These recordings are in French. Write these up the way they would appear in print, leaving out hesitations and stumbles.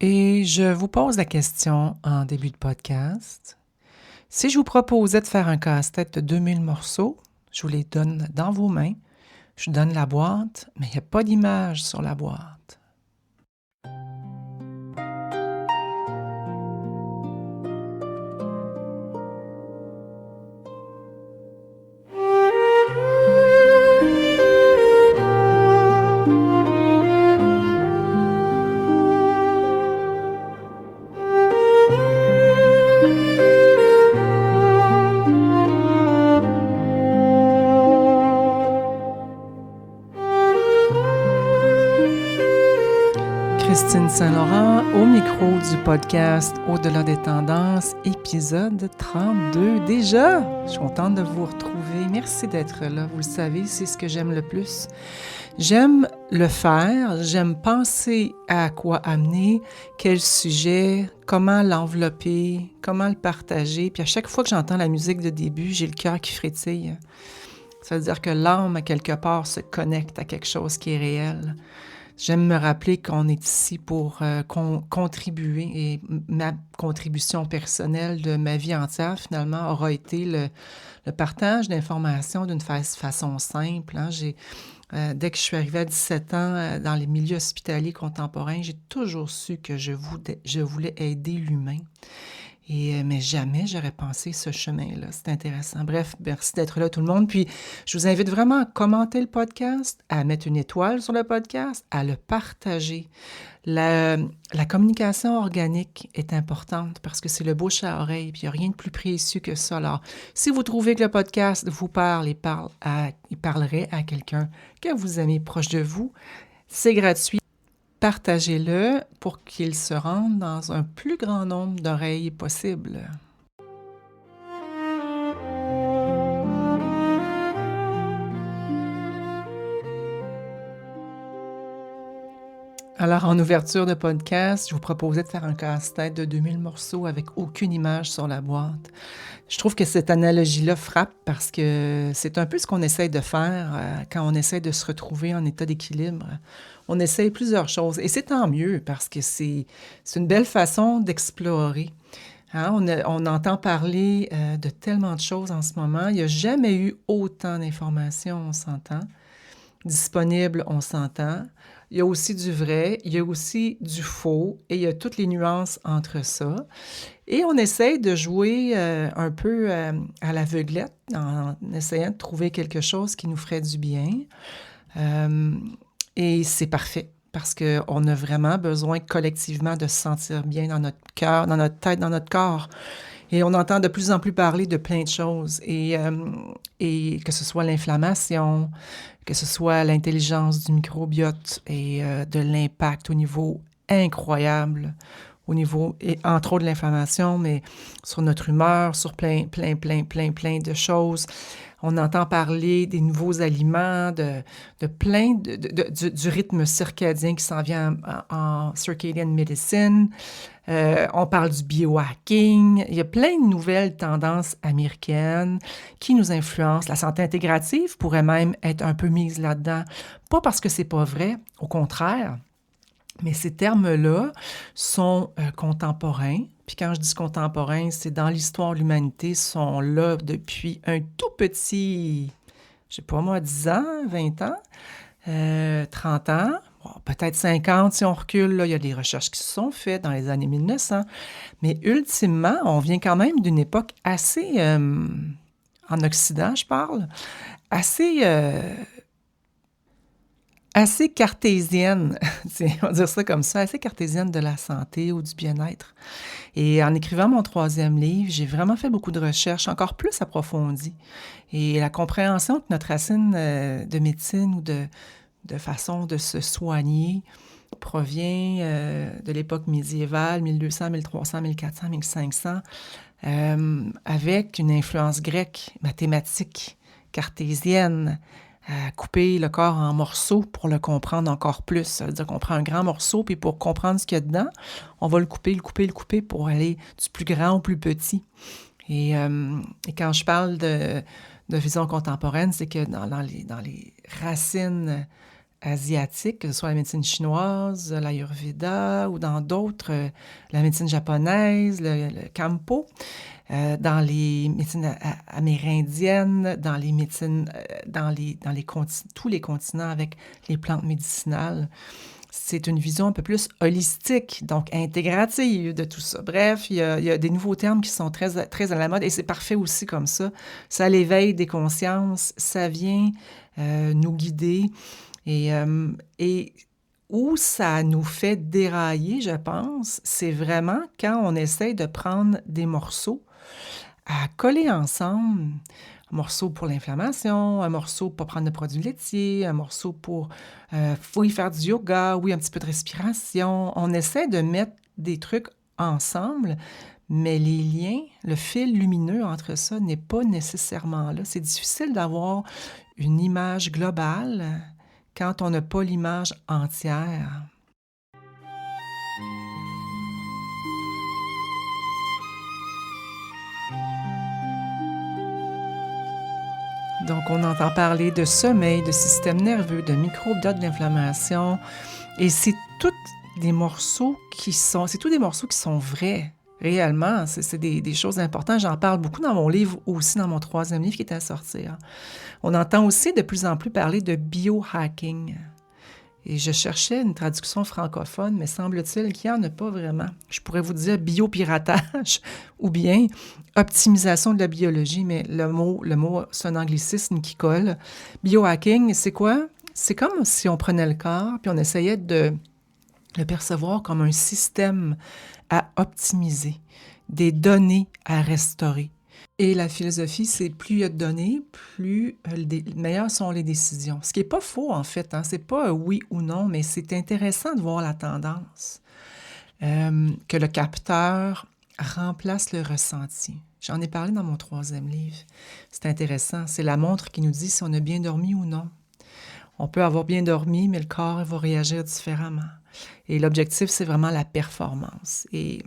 Et je vous pose la question en début de podcast. Si je vous proposais de faire un casse-tête de 2000 morceaux, je vous les donne dans vos mains, je vous donne la boîte, mais il n'y a pas d'image sur la boîte. Christine Saint-Laurent au micro du podcast Au-delà des tendances, épisode 32. Déjà, je suis contente de vous retrouver. Merci d'être là. Vous le savez, c'est ce que j'aime le plus. J'aime le faire, j'aime penser à quoi amener, quel sujet, comment l'envelopper, comment le partager. Puis à chaque fois que j'entends la musique de début, j'ai le cœur qui frétille. Ça veut dire que l'âme, à quelque part, se connecte à quelque chose qui est réel. J'aime me rappeler qu'on est ici pour contribuer et ma contribution personnelle de ma vie entière, finalement, aura été le partage d'informations d'une façon simple. Hein. Dès que je suis arrivée à 17 ans dans les milieux hospitaliers contemporains, j'ai toujours su que je voulais aider l'humain. Mais jamais j'aurais pensé ce chemin-là. C'est intéressant. Bref, merci d'être là tout le monde. Puis, je vous invite vraiment à commenter le podcast, à mettre une étoile sur le podcast, à le partager. La communication organique est importante parce que c'est le bouche à oreille, puis il n'y a rien de plus précieux que ça. Alors, si vous trouvez que le podcast vous parle, il parlerait à quelqu'un que vous aimez proche de vous, c'est gratuit. Partagez-le pour qu'il se rende dans un plus grand nombre d'oreilles possible. Alors, en ouverture de podcast, je vous proposais de faire un casse-tête de 2000 morceaux avec aucune image sur la boîte. Je trouve que cette analogie-là frappe parce que c'est un peu ce qu'on essaye de faire quand on essaie de se retrouver en état d'équilibre. On essaye plusieurs choses et c'est tant mieux parce que c'est une belle façon d'explorer. Hein, on entend parler de tellement de choses en ce moment. Il n'y a jamais eu autant d'informations, on s'entend. Disponible, on s'entend. Il y a aussi du vrai, il y a aussi du faux et il y a toutes les nuances entre ça. Et on essaye de jouer un peu à l'aveuglette en essayant de trouver quelque chose qui nous ferait du bien. Et c'est parfait parce qu'on a vraiment besoin collectivement de se sentir bien dans notre cœur, dans notre tête, dans notre corps. Et on entend de plus en plus parler de plein de choses. Et que ce soit l'inflammation, que ce soit l'intelligence du microbiote et de l'impact au niveau incroyable, au niveau, et entre autres de l'inflammation, mais sur notre humeur, sur plein de choses. On entend parler des nouveaux aliments, de plein du rythme circadien qui s'en vient en circadian medicine. On parle du biohacking. Il y a plein de nouvelles tendances américaines qui nous influencent. La santé intégrative pourrait même être un peu mise là-dedans. Pas parce que c'est pas vrai, au contraire. Mais ces termes-là sont contemporains. Puis quand je dis contemporains, c'est dans l'histoire de l'humanité, sont là depuis un tout petit, je sais pas moi, 10 ans, 20 ans, 30 ans, bon, peut-être 50 si on recule. Là, il y a des recherches qui se sont faites dans les années 1900. Mais ultimement, on vient quand même d'une époque assez, en Occident, je parle, assez assez cartésienne, on va dire ça comme ça, assez cartésienne de la santé ou du bien-être. Et en écrivant mon troisième livre, j'ai vraiment fait beaucoup de recherches, encore plus approfondies. Et la compréhension de notre racine de médecine ou de façon de se soigner provient de l'époque médiévale, 1200, 1300, 1400, 1500, avec une influence grecque, mathématique, cartésienne, à couper le corps en morceaux pour le comprendre encore plus. Ça veut dire qu'on prend un grand morceau, puis pour comprendre ce qu'il y a dedans, on va le couper pour aller du plus grand au plus petit. Et quand je parle de vision contemporaine, c'est que dans les racines asiatiques, que ce soit la médecine chinoise, l'Ayurveda ou dans d'autres, la médecine japonaise, le Kampo, dans les médecines amérindiennes, dans les médecines, tous les continents avec les plantes médicinales. C'est une vision un peu plus holistique, donc intégrative de tout ça. Bref, il y a des nouveaux termes qui sont très, très à la mode et c'est parfait aussi comme ça. Ça l'éveille des consciences, ça vient nous guider et où ça nous fait dérailler, je pense, c'est vraiment quand on essaie de prendre des morceaux à coller ensemble. Un morceau pour l'inflammation, un morceau pour prendre de produits laitiers, un morceau pour, oui, faire du yoga, oui, un petit peu de respiration. On essaie de mettre des trucs ensemble, mais les liens, le fil lumineux entre ça n'est pas nécessairement là. C'est difficile d'avoir une image globale quand on n'a pas l'image entière. Donc, on entend parler de sommeil, de système nerveux, de microbiote, de l'inflammation. Et c'est tous des morceaux qui sont vrais, réellement. C'est des choses importantes. J'en parle beaucoup dans mon livre, aussi dans mon 3e livre qui est à sortir. On entend aussi de plus en plus parler de biohacking. Et je cherchais une traduction francophone, mais semble-t-il qu'il n'y en a pas vraiment. Je pourrais vous dire biopiratage ou bien optimisation de la biologie, mais le mot c'est un anglicisme qui colle. Biohacking, c'est quoi? C'est comme si on prenait le corps puis on essayait de le percevoir comme un système à optimiser, des données à restaurer. Et la philosophie, c'est plus il y a de données, plus meilleures sont les décisions. Ce qui n'est pas faux, en fait. Hein? C'est pas un oui ou non, mais c'est intéressant de voir la tendance. Que le capteur remplace le ressenti. J'en ai parlé dans mon 3e livre. C'est intéressant. C'est la montre qui nous dit si on a bien dormi ou non. On peut avoir bien dormi, mais le corps va réagir différemment. Et l'objectif, c'est vraiment la performance. Et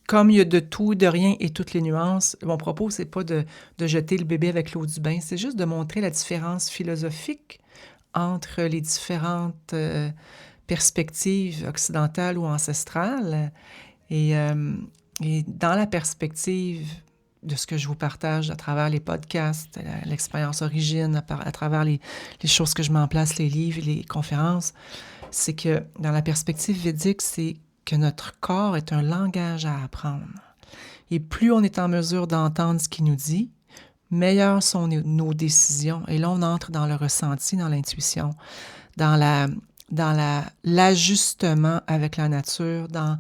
comme il y a de tout, de rien et toutes les nuances, mon propos, c'est pas de jeter le bébé avec l'eau du bain, c'est juste de montrer la différence philosophique entre les différentes perspectives occidentales ou ancestrales. Et dans la perspective de ce que je vous partage à travers les podcasts, l'expérience origine, à travers les choses que je mets en place, les livres, les conférences, c'est que dans la perspective védique, c'est que notre corps est un langage à apprendre. Et plus on est en mesure d'entendre ce qu'il nous dit, meilleures sont nos décisions. Et là, on entre dans le ressenti, dans l'intuition, dans l'ajustement avec la nature, dans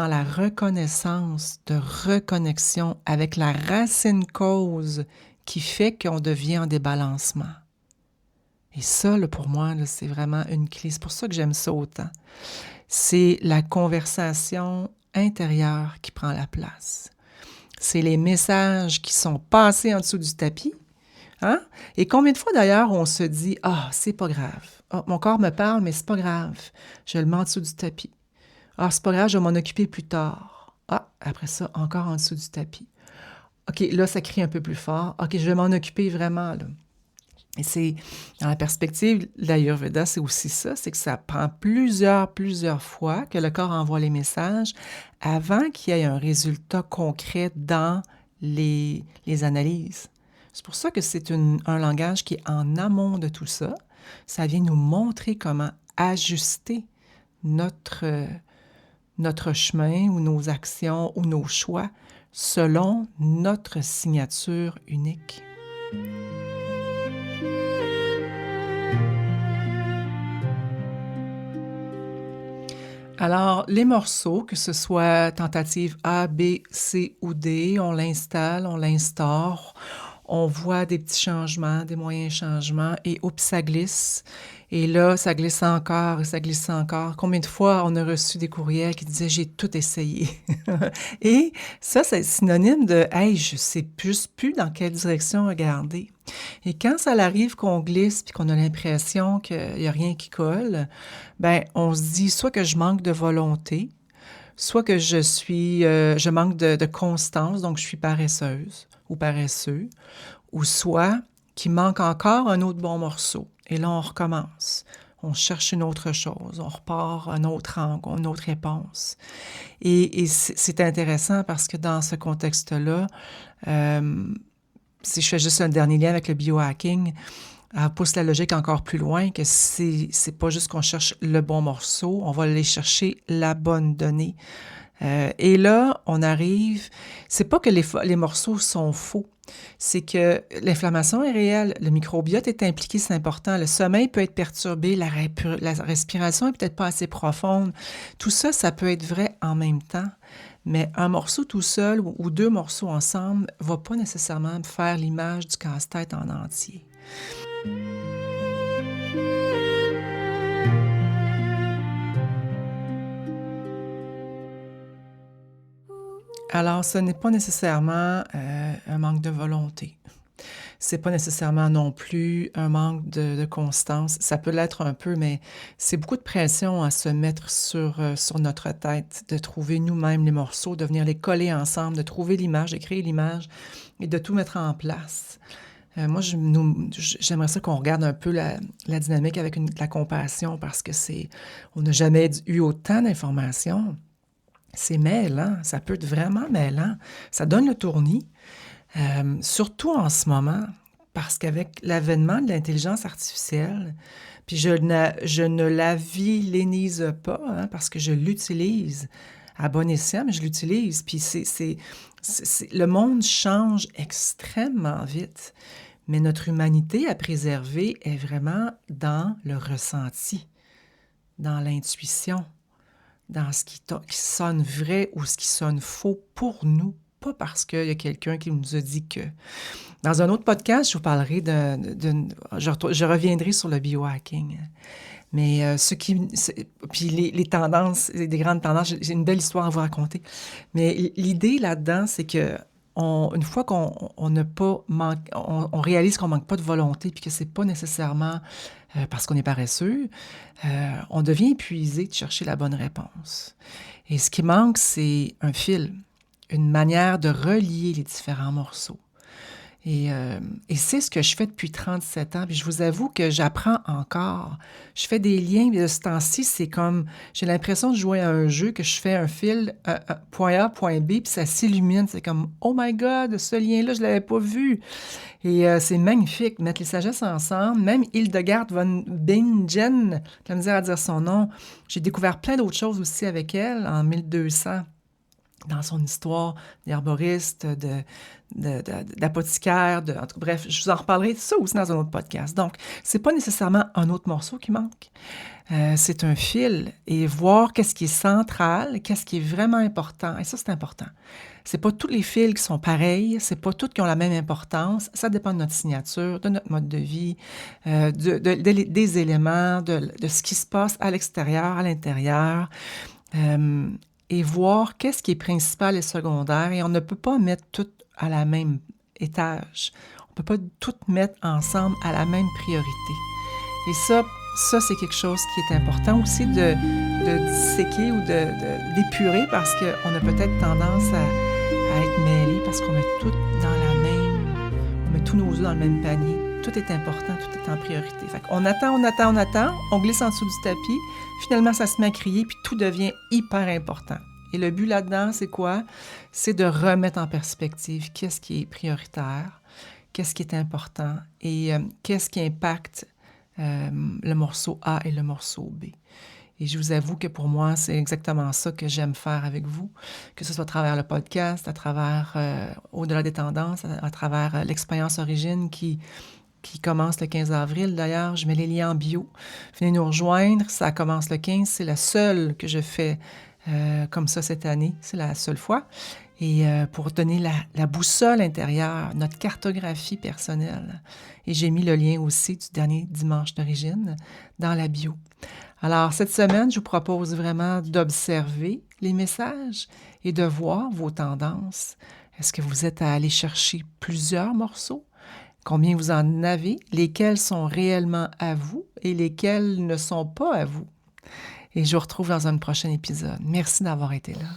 la reconnaissance de reconnexion avec la racine cause qui fait qu'on devient en débalancement. Et ça, là, pour moi, là, c'est vraiment une clé. C'est pour ça que j'aime ça autant. C'est la conversation intérieure qui prend la place. C'est les messages qui sont passés en dessous du tapis. Hein? Et combien de fois, d'ailleurs, on se dit « Ah, c'est pas grave. Ah, mon corps me parle, mais c'est pas grave. Je le mets en dessous du tapis. Ah, c'est pas grave, je vais m'en occuper plus tard. Ah, après ça, encore en dessous du tapis. OK, là, ça crie un peu plus fort. OK, je vais m'en occuper vraiment, là. » Et c'est, dans la perspective de l'Ayurveda, c'est aussi ça, c'est que ça prend plusieurs fois que le corps envoie les messages avant qu'il y ait un résultat concret dans les analyses. C'est pour ça que c'est un langage qui est en amont de tout ça. Ça vient nous montrer comment ajuster notre chemin ou nos actions ou nos choix selon notre signature unique. Alors, les morceaux, que ce soit tentative A, B, C ou D, on l'installe, on l'instaure, on voit des petits changements, des moyens changements, et oups, ça glisse. Et là, ça glisse encore, et ça glisse encore. Combien de fois on a reçu des courriels qui disaient « j'ai tout essayé ». Et ça, c'est synonyme de « hey, je sais plus dans quelle direction regarder ». Et quand ça arrive qu'on glisse puis qu'on a l'impression qu'il n'y a rien qui colle, ben on se dit soit que je manque de volonté, soit que je manque de constance, donc je suis paresseuse ou paresseux, ou soit qu'il manque encore un autre bon morceau. Et là, on recommence. on cherche une autre chose, on repart un autre angle, une autre réponse. Et c'est intéressant parce que dans ce contexte-là, si je fais juste un dernier lien avec le biohacking, elle pousse la logique encore plus loin, que c'est pas juste qu'on cherche le bon morceau, on va aller chercher la bonne donnée. Et là, on arrive... C'est pas que les morceaux sont faux, c'est que l'inflammation est réelle, le microbiote est impliqué, c'est important, le sommeil peut être perturbé, la respiration est peut-être pas assez profonde. Tout ça, ça peut être vrai en même temps, mais un morceau tout seul ou deux morceaux ensemble va pas nécessairement faire l'image du casse-tête en entier. Alors, ce n'est pas nécessairement un manque de volonté. C'est pas nécessairement non plus un manque de constance. Ça peut l'être un peu, mais c'est beaucoup de pression à se mettre sur notre tête, de trouver nous-mêmes les morceaux, de venir les coller ensemble, de trouver l'image, de créer l'image et de tout mettre en place. Moi, j'aimerais ça qu'on regarde un peu la dynamique avec la compassion parce que on n'a jamais eu autant d'informations. C'est mêlant, ça peut être vraiment mêlant. Ça donne le tournis, surtout en ce moment, parce qu'avec l'avènement de l'intelligence artificielle, puis je ne la vilainise pas, hein, parce que je l'utilise à bon escient, mais je l'utilise. Puis le monde change extrêmement vite, mais notre humanité à préserver est vraiment dans le ressenti, dans l'intuition, dans ce qui sonne vrai ou ce qui sonne faux pour nous, pas parce qu'il y a quelqu'un qui nous a dit que. Dans un autre podcast, je vous parlerai je reviendrai sur le biohacking. Mais puis les tendances, des grandes tendances, j'ai une belle histoire à vous raconter. Mais l'idée là-dedans, c'est que une fois qu'on n'a pas on réalise qu'on manque pas de volonté, puis que c'est pas nécessairement parce qu'on est paresseux, on devient épuisé de chercher la bonne réponse. Et ce qui manque, c'est un fil, une manière de relier les différents morceaux. Et c'est ce que je fais depuis 37 ans. Puis je vous avoue que j'apprends encore. Je fais des liens, mais de ce temps-ci, c'est comme... J'ai l'impression de jouer à un jeu que je fais un fil, point A, point B, puis ça s'illumine. C'est comme, oh my God, ce lien-là, je ne l'avais pas vu. Et c'est magnifique, mettre les sagesses ensemble. Même Hildegard von Bingen, j'ai la misère à dire son nom, j'ai découvert plein d'autres choses aussi avec elle en 1200. Dans son histoire d'herboriste, d'apothicaire, en tout cas, bref, je vous en reparlerai ça aussi dans un autre podcast. Donc, c'est pas nécessairement un autre morceau qui manque. C'est un fil et voir qu'est-ce qui est central, qu'est-ce qui est vraiment important. Et ça, c'est important. C'est pas tous les fils qui sont pareils, c'est pas tous qui ont la même importance. Ça dépend de notre signature, de notre mode de vie, des éléments, de ce qui se passe à l'extérieur, à l'intérieur. Et voir qu'est-ce qui est principal et secondaire. Et on ne peut pas mettre tout à la même étage. On ne peut pas tout mettre ensemble à la même priorité. Et ça c'est quelque chose qui est important aussi de disséquer ou d'épurer parce qu'on a peut-être tendance à être mêlés parce qu'on met tout on met tous nos œufs dans le même panier. Tout est important, tout est en priorité. Fait qu'on attend, on glisse en dessous du tapis, finalement ça se met à crier, puis tout devient hyper important. Et le but là-dedans, c'est quoi? C'est de remettre en perspective qu'est-ce qui est prioritaire, qu'est-ce qui est important et qu'est-ce qui impacte le morceau A et le morceau B. Et je vous avoue que pour moi, c'est exactement ça que j'aime faire avec vous, que ce soit à travers le podcast, à travers Au-delà des tendances, à travers l'expérience Origine qui commence le 15 avril. D'ailleurs, je mets les liens en bio. Venez nous rejoindre, ça commence le 15. C'est la seule que je fais comme ça cette année. C'est la seule fois. Et pour donner la boussole intérieure, notre cartographie personnelle. Et j'ai mis le lien aussi du dernier dimanche d'Origine dans la bio. Alors, cette semaine, je vous propose vraiment d'observer les messages et de voir vos tendances. Est-ce que vous êtes à aller chercher plusieurs morceaux? Combien vous en avez? Lesquels sont réellement à vous et lesquels ne sont pas à vous? Et je vous retrouve dans un prochain épisode. Merci d'avoir été là.